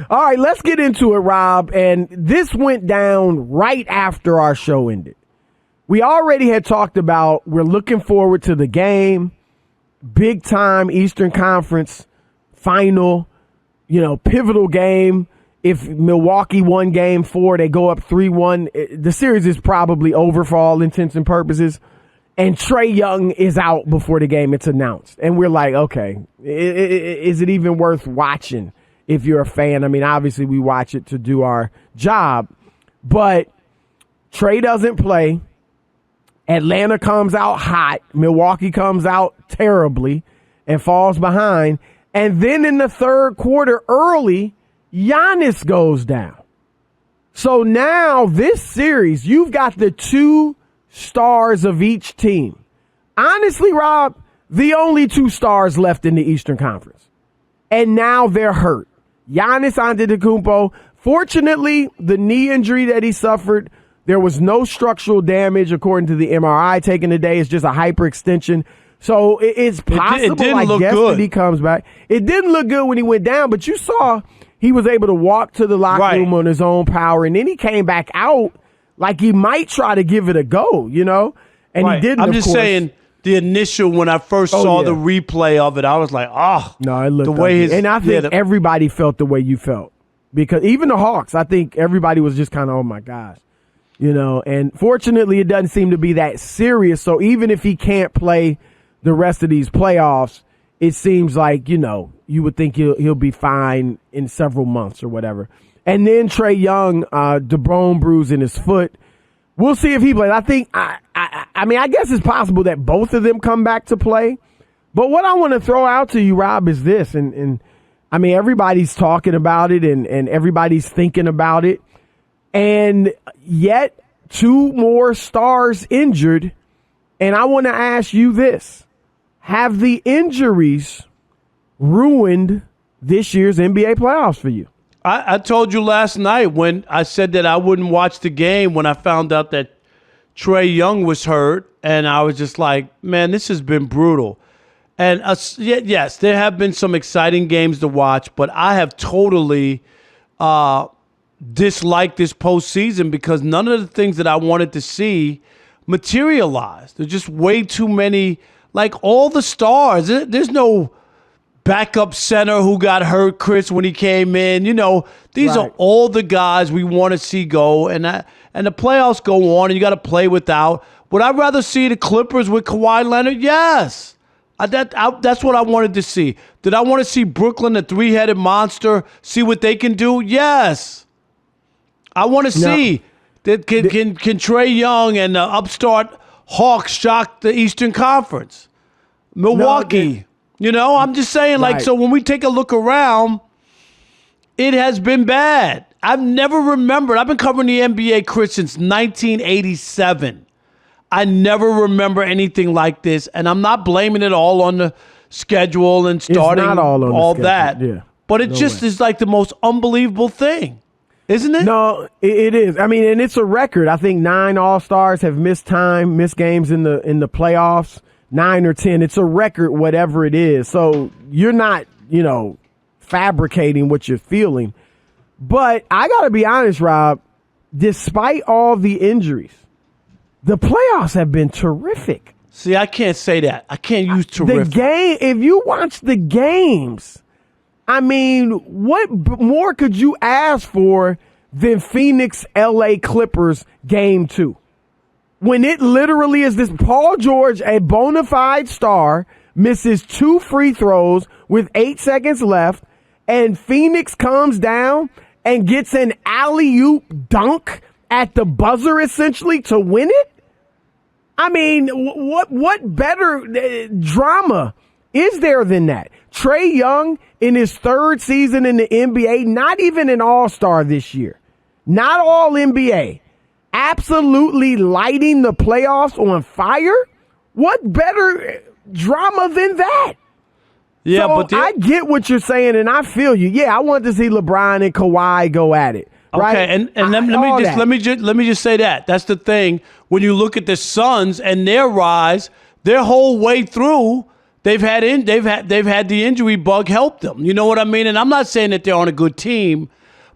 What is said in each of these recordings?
All right, let's get into it, Rob. And this went down right after our show ended. We already had talked about we're looking forward to the game, big time Eastern Conference final, pivotal game. If Milwaukee won game 4, they go up 3-1. The series is probably over for all intents and purposes. And Trae Young is out before the game. It's announced. And we're like, okay, is it even worth watching if you're a fan? I mean, obviously we watch it to do our job. But Trae doesn't play. Atlanta comes out hot. Milwaukee comes out terribly and falls behind. And then in the third quarter early, Giannis goes down. So now this series, you've got the two stars of each team. Honestly, Rob, the only two stars left in the Eastern Conference. And now they're hurt. Giannis Antetokounmpo, fortunately, the knee injury that he suffered, there was no structural damage according to the MRI taken today. It's just a hyperextension. So it's possible, that he comes back. It didn't look good when he went down, but you saw he was able to walk to the locker room on his own power, and then he came back out like he might try to give it a go, and he didn't. I'm just saying the initial, when I first saw the replay of it, I was like, no, it looked the way and I think everybody felt the way you felt, because even the Hawks, I think everybody was just kind of, oh my gosh, and fortunately it doesn't seem to be that serious. So even if he can't play the rest of these playoffs, it seems like, you would think he'll be fine in several months or whatever. And then Trae Young, the bone bruise in his foot. We'll see if he plays. I think, I guess it's possible that both of them come back to play. But what I want to throw out to you, Rob, is this. And everybody's talking about it and everybody's thinking about it. And yet, two more stars injured. And I want to ask you this. Have the injuries ruined this year's NBA playoffs for you? I told you last night when I said that I wouldn't watch the game when I found out that Trae Young was hurt, and I was just like, man, this has been brutal. And yes, there have been some exciting games to watch, but I have totally disliked this postseason because none of the things that I wanted to see materialized. There's just way too many, like all the stars. There's no backup center who got hurt, Chris, when he came in. These are all the guys we want to see go, and the playoffs go on, and you got to play without. Would I rather see the Clippers with Kawhi Leonard? Yes. That's what I wanted to see. Did I want to see Brooklyn, the three-headed monster, see what they can do? Yes. I want to see that can Trae Young and the upstart Hawks shock the Eastern Conference? Milwaukee. I'm just saying, so when we take a look around, it has been bad. I've never remembered. I've been covering the NBA, Chris, since 1987. I never remember anything like this, and I'm not blaming it all on the schedule and starting it's not all that. Yeah. But it is like the most unbelievable thing, isn't it? No, it is. And it's a record. I think 9 All-Stars have missed games in the playoffs. 9 or 10. It's a record, whatever it is. So you're not, fabricating what you're feeling. But I got to be honest, Rob, despite all the injuries, the playoffs have been terrific. See, I can't say that. I can't use terrific. If you watch the games, what more could you ask for than Phoenix LA Clippers game 2? When it literally is this Paul George, a bona fide star, misses 2 free throws with 8 seconds left, and Phoenix comes down and gets an alley-oop dunk at the buzzer, essentially, to win it? What better drama is there than that? Trae Young, in his 3rd season in the NBA, not even an all-star this year, not all NBA, absolutely lighting the playoffs on fire? What better drama than that? Yeah, so I get what you're saying, and I feel you. Yeah, I want to see LeBron and Kawhi go at it. Right? Okay, and let me just say that. That's the thing. When you look at the Suns and their rise, their whole way through, they've had the injury bug help them. You know what I mean? And I'm not saying that they're on a good team,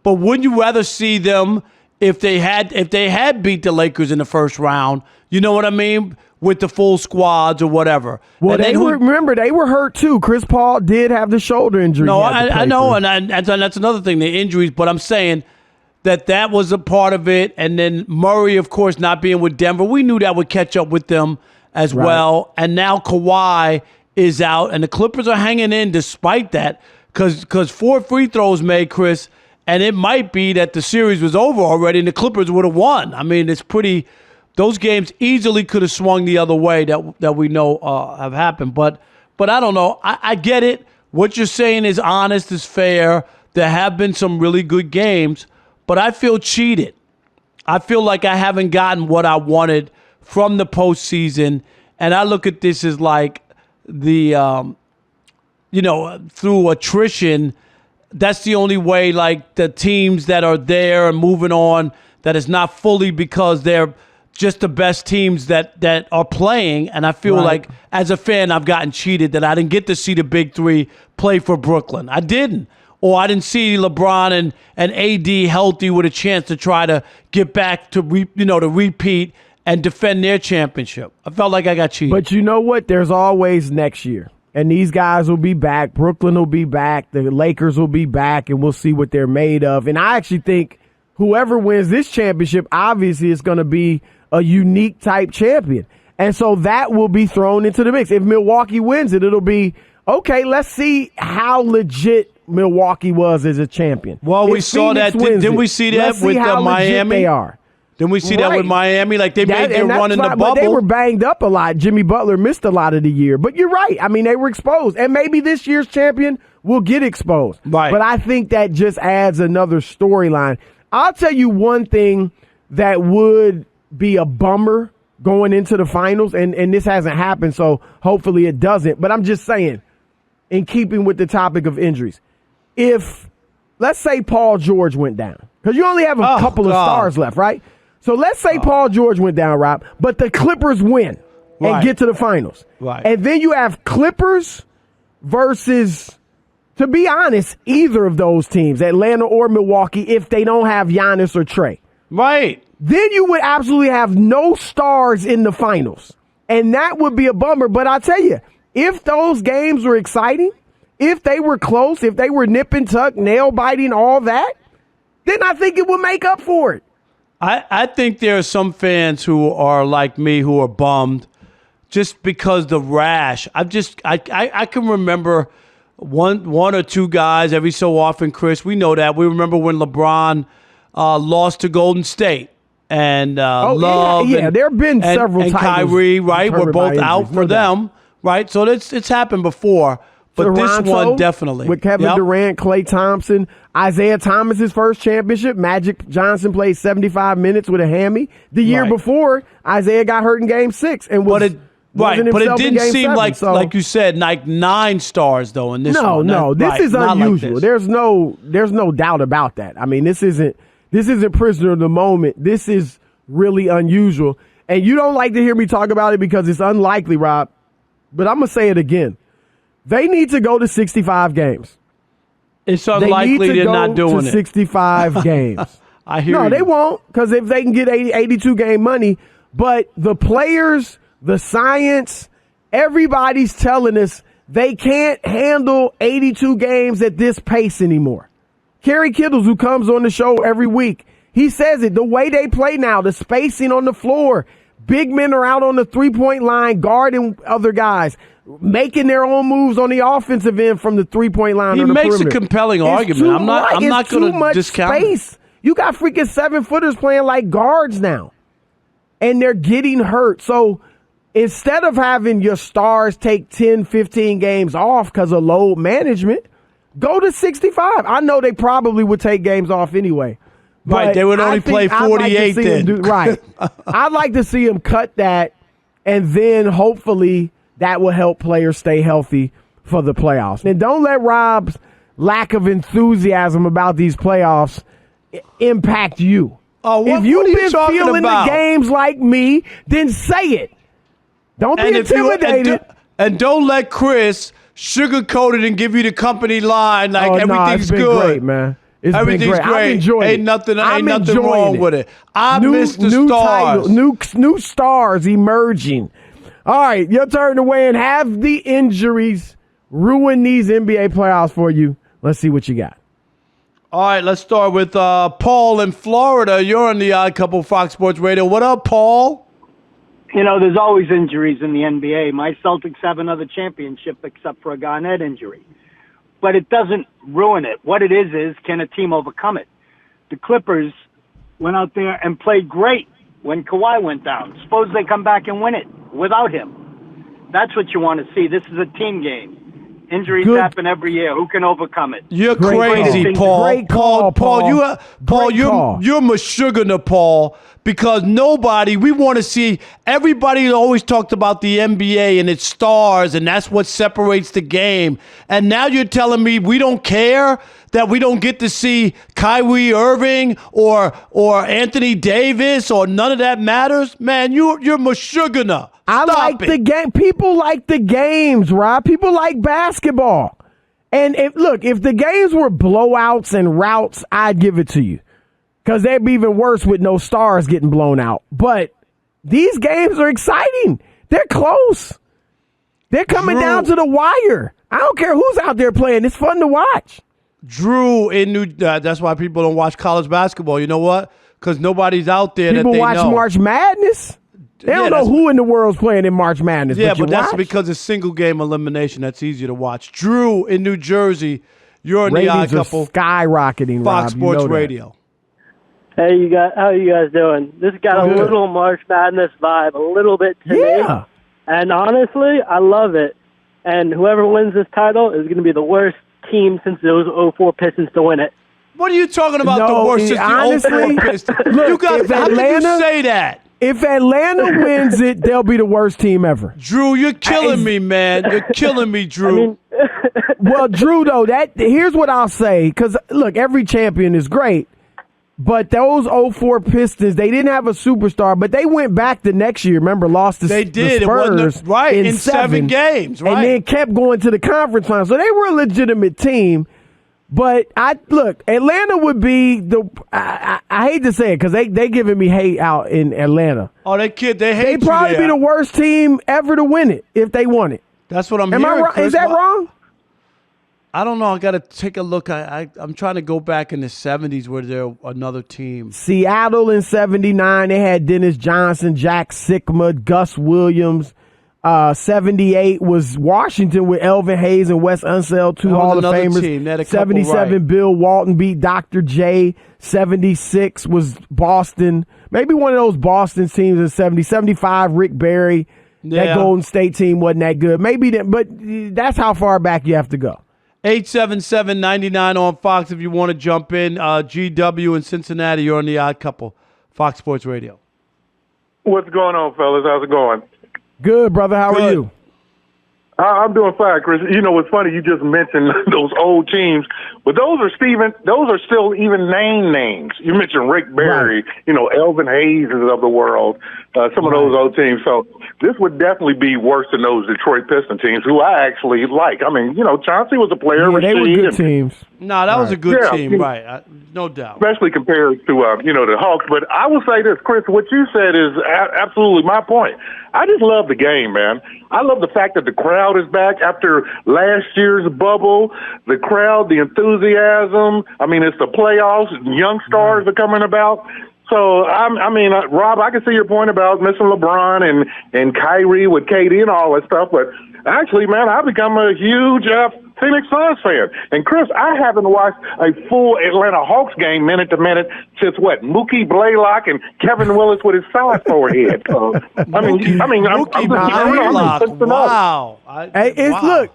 but wouldn't you rather see them if they had beat the Lakers in the first round? You know what I mean? With the full squads or whatever. Well, remember, they were hurt too. Chris Paul did have the shoulder injury. No, I know, and that's another thing, the injuries. But I'm saying that was a part of it. And then Murray, of course, not being with Denver. We knew that would catch up with them as well. And now Kawhi is out, and the Clippers are hanging in despite that because 4 free throws made, Chris, and it might be that the series was over already and the Clippers would have won. I mean, it's pretty – those games easily could have swung the other way that we know have happened. But I don't know. I get it. What you're saying is honest, is fair. There have been some really good games, but I feel cheated. I feel like I haven't gotten what I wanted from the postseason, and I look at this as like the, through attrition, that's the only way, like the teams that are there and moving on, that is not fully because they're just the best teams that are playing. And I feel like as a fan, I've gotten cheated that I didn't get to see the big three play for Brooklyn. I didn't. Or I didn't see LeBron and AD healthy with a chance to try to get back to repeat and defend their championship. I felt like I got cheated. But you know what? There's always next year. And these guys will be back. Brooklyn will be back. The Lakers will be back, and we'll see what they're made of. And I actually think whoever wins this championship, obviously, is going to be a unique type champion. And so that will be thrown into the mix. If Milwaukee wins it, it'll be, okay, let's see how legit Milwaukee was as a champion. Well, we saw that. Didn't we see that with Miami? They are. Didn't we see that with Miami? Like they made their run in the bubble. But they were banged up a lot. Jimmy Butler missed a lot of the year. But you're right. I mean, they were exposed. And maybe this year's champion will get exposed. Right. But I think that just adds another storyline. I'll tell you one thing that would be a bummer going into the finals, and this hasn't happened, so hopefully it doesn't. But I'm just saying, in keeping with the topic of injuries, if, let's say Paul George went down, because you only have a couple of stars left, right? So let's say Paul George went down, Rob, but the Clippers win and get to the finals. Right. And then you have Clippers versus, to be honest, either of those teams, Atlanta or Milwaukee, if they don't have Giannis or Trey. Right. Then you would absolutely have no stars in the finals. And that would be a bummer. But I'll tell you, if those games were exciting, if they were close, if they were nip and tuck, nail biting, all that, then I think it would make up for it. I think there are some fans who are like me who are bummed just because the rash. I can remember one or two guys every so often, Chris. We know that. We remember when LeBron lost to Golden State. And Love, there have been several and titles Kyrie, right, were both out for them, right? So it's happened before, but Toronto, this one definitely with Kevin Durant, Klay Thompson, Isaiah Thomas's first championship. Magic Johnson played 75 minutes with a hammy. The year before, Isaiah got hurt in Game 6 and was. But it didn't seem 7, like you said, like 9 stars though in this one. No, this is unusual. Like this. There's no doubt about that. I mean, this isn't prisoner of the moment. This is really unusual. And you don't like to hear me talk about it because it's unlikely, Rob. But I'm going to say it again. They need to go to 65 games. It's unlikely they're not doing it. 65 games. I hear you. No, they won't, because if they can get 82 game money. But the players, the science, everybody's telling us they can't handle 82 games at this pace anymore. Kerry Kittles, who comes on the show every week, he says it. The way they play now, the spacing on the floor, big men are out on the three-point line, guarding other guys, making their own moves on the offensive end from the three-point line. He on the makes perimeter. A compelling argument. I'm not going to discount space. You got freaking 7-footers playing like guards now, and they're getting hurt. So instead of having your stars take 10, 15 games off because of load management, go to 65. I know they probably would take games off anyway. Right, they would only play 48 then. Right. I'd like to see them cut that, and then hopefully that will help players stay healthy for the playoffs. And don't let Rob's lack of enthusiasm about these playoffs impact you. If you've been feeling the games like me, then say it. Don't be intimidated. And don't let Chris sugarcoat it and give you the company line like everything's it's been good. Great, man. Everything's been great. great. I've enjoyed ain't nothing enjoying wrong with it. I miss the stars. New stars emerging. All right, your turn to weigh in. Have the injuries ruin these NBA playoffs for you? Let's see what you got. All right, let's start with Paul in Florida. You're on the Odd Couple Fox Sports Radio. What up, Paul? You know, there's always injuries in the NBA. My Celtics have another championship except for a Garnett injury. But it doesn't ruin it. What it is can a team overcome it? The Clippers went out there and played great when Kawhi went down. Suppose they come back and win it without him. That's what you want to see. This is a team game. Injuries happen every year. Who can overcome it? You're Great crazy, call. Paul. Great call, Paul. Great call. You're Meshuggah, Paul, because we want to see, everybody always talked about the NBA and its stars, and that's what separates the game. And now you're telling me we don't care that we don't get to see Kyrie Irving or Anthony Davis, or none of that matters? Man, you're Meshuggah. I like the game. People like the games, Rob. People like basketball. And if the games were blowouts and routes, I'd give it to you. Because they'd be even worse with no stars getting blown out. But these games are exciting. They're close. They're coming down to the wire. I don't care who's out there playing. It's fun to watch. Drew in that's why people don't watch college basketball. You know what? Because nobody's out there People that they watch know. March Madness. They don't know who in the world's playing in March Madness. Yeah, but that's because it's single game elimination. That's easier to watch. Drew in New Jersey, you're in the Odd Couple. Skyrocketing, Fox Rob. Sports you know Radio. Hey, you guys, how you guys doing? This got a little March Madness vibe, a little bit to me. And honestly, I love it. And whoever wins this title is going to be the worst team since those 04 Pistons to win it. What are you talking about? No, the worst since honestly, the 04 Pistons? Look, You guys, how can you say that? If Atlanta wins it, they'll be the worst team ever. Drew, you're killing me, man. You're killing me, Drew. Well, Drew, though, here's what I'll say. Because, look, every champion is great. But those 04 Pistons, they didn't have a superstar, but they went back the next year. Remember, lost to They did. the Spurs in 7 games, right? And then kept going to the conference finals. So they were a legitimate team. But Atlanta would be I hate to say it because they giving me hate out in Atlanta. Oh, they hate They'd probably be the worst team ever to win it if they won it. That's what I'm Am hearing. I wrong? Chris. Is that wrong? I don't know. I got to take a look. I'm trying to go back in the 70s where they're another team. Seattle in 79, they had Dennis Johnson, Jack Sikma, Gus Williams. 78 was Washington with Elvin Hayes and Wes Unseld, two Hall of Famers. Team. 77, right. Bill Walton beat Dr. J. 76 was Boston. Maybe one of those Boston teams in 70. 75, Rick Barry. Yeah. That Golden State team wasn't that good. Maybe, but that's how far back you have to go. 877-99 on Fox if you want to jump in. GW in Cincinnati, you're on the Odd Couple, Fox Sports Radio. What's going on, fellas? How's it going? Good, brother. How are you? I'm doing fine, Chris. You know what's funny? You just mentioned those old teams, but those are still even names. You mentioned Rick Barry, right. Elvin Hayes of the world, some of those old teams. So this would definitely be worse than those Detroit Piston teams, who I actually like. I mean, Chauncey was a player. Yeah, they were good teams. No, that was a good team, right? No doubt. Especially compared to, the Hawks. But I will say this, Chris, what you said is absolutely my point. I just love the game, man. I love the fact that the crowd is back after last year's bubble. The crowd, the enthusiasm. I mean, it's the playoffs. Young stars are coming about. So, Rob, I can see your point about missing LeBron and Kyrie with KD and all that stuff. But actually, man, I've become a huge Phoenix Suns fan. And, Chris, I haven't watched a full Atlanta Hawks game minute to minute since, Mookie Blaylock and Kevin Willis with his side forehead. Wow. Look,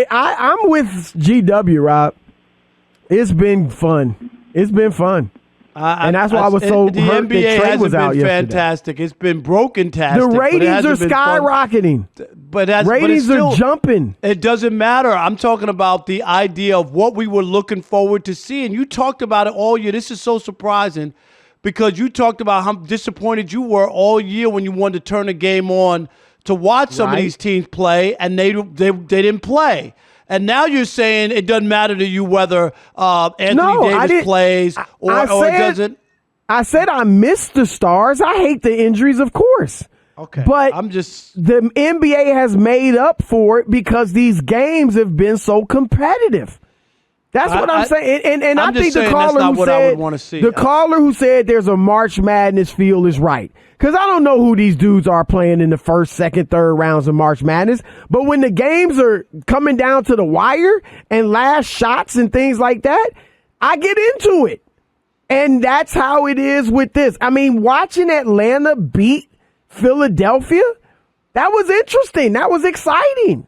I'm with GW, Rob. It's been fun. And that's why I was so the hurt NBA that Trey hasn't was out been yesterday. fantastic. It's been broken-tastic. The ratings are skyrocketing. Ratings are jumping. It doesn't matter. I'm talking about the idea of what we were looking forward to seeing. You talked about it all year. This is so surprising because you talked about how disappointed you were all year when you wanted to turn the game on to watch some of these teams play, and they didn't play. And now you're saying it doesn't matter to you whether Anthony Davis plays or doesn't. I said I miss the stars. I hate the injuries, of course. Okay, but the NBA has made up for it because these games have been so competitive. That's what I'm saying. And I think the caller who said caller who said there's a March Madness feel is right. Because I don't know who these dudes are playing in the first, second, third rounds of March Madness. But when the games are coming down to the wire and last shots and things like that, I get into it. And that's how it is with this. I mean, watching Atlanta beat Philadelphia, that was interesting. That was exciting.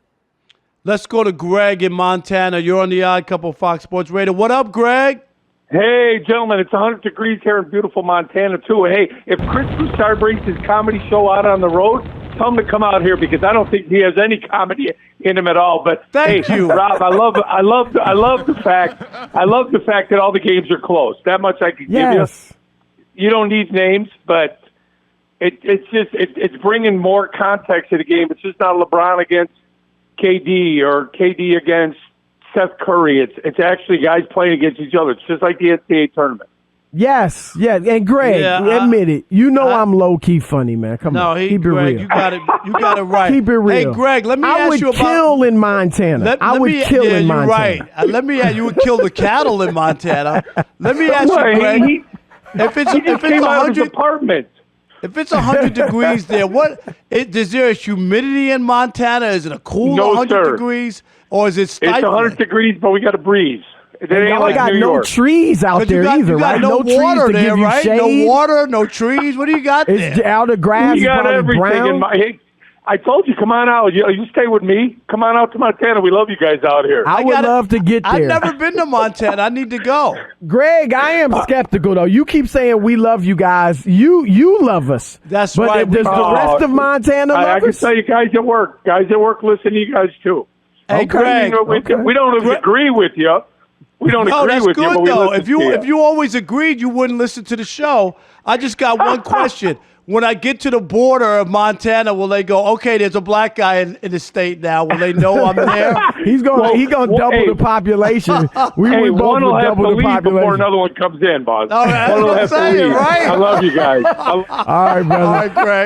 Let's go to Greg in Montana. You're on the Odd Couple Fox Sports Radio. What up, Greg? Hey, gentlemen, it's 100 degrees here in beautiful Montana, too. Hey, if Chris Broussard brings his comedy show out on the road, tell him to come out here because I don't think he has any comedy in him at all. But Thank you, Rob. I love the fact that all the games are close. That much I can give you. You don't need names, but it's bringing more context to the game. It's just not LeBron against KD or KD against Seth Curry. It's actually guys playing against each other. It's just like the NCAA tournament. Yes, yeah. And Greg, admit it. You know I'm low key funny, man. Come on, keep it real. You got it right. Keep it real. Hey, Greg, let me ask you about. I would kill in Montana. I would kill in Montana. Right. You would kill the cattle in Montana. Let me ask you, Greg. If it's 100 apartment. If it's 100 degrees there, is there a humidity in Montana? Is it a cool 100 degrees, or is it stifling? It's 100 degrees, but we got a breeze. It ain't y'all like got New no York. trees out there either, right? No water trees to there, give right? You shade. No water, no trees. What do you got there? It's out of grass. We got everything brown. hey, I told you, come on out. You stay with me. Come on out to Montana. We love you guys out here. I would love to get there. I've never been to Montana. I need to go. Greg, I am skeptical, though. You keep saying we love you guys. You love us. That's but right. Does the rest of Montana love us? I can tell you guys at work. Guys at work listen to you guys, too. Hey, Greg. We don't agree with you. We don't agree with you, but we listen to you. If you always agreed, you wouldn't listen to the show. I just got one question. When I get to the border of Montana, will they go, okay, there's a black guy in the state now. Will they know I'm there? He's going to double the population. We both one will will have double to the leave population. before another one comes in, boss. All right, one will that's have what I'm to leave. saying, right? I love you guys. All right, brother. All right, Greg.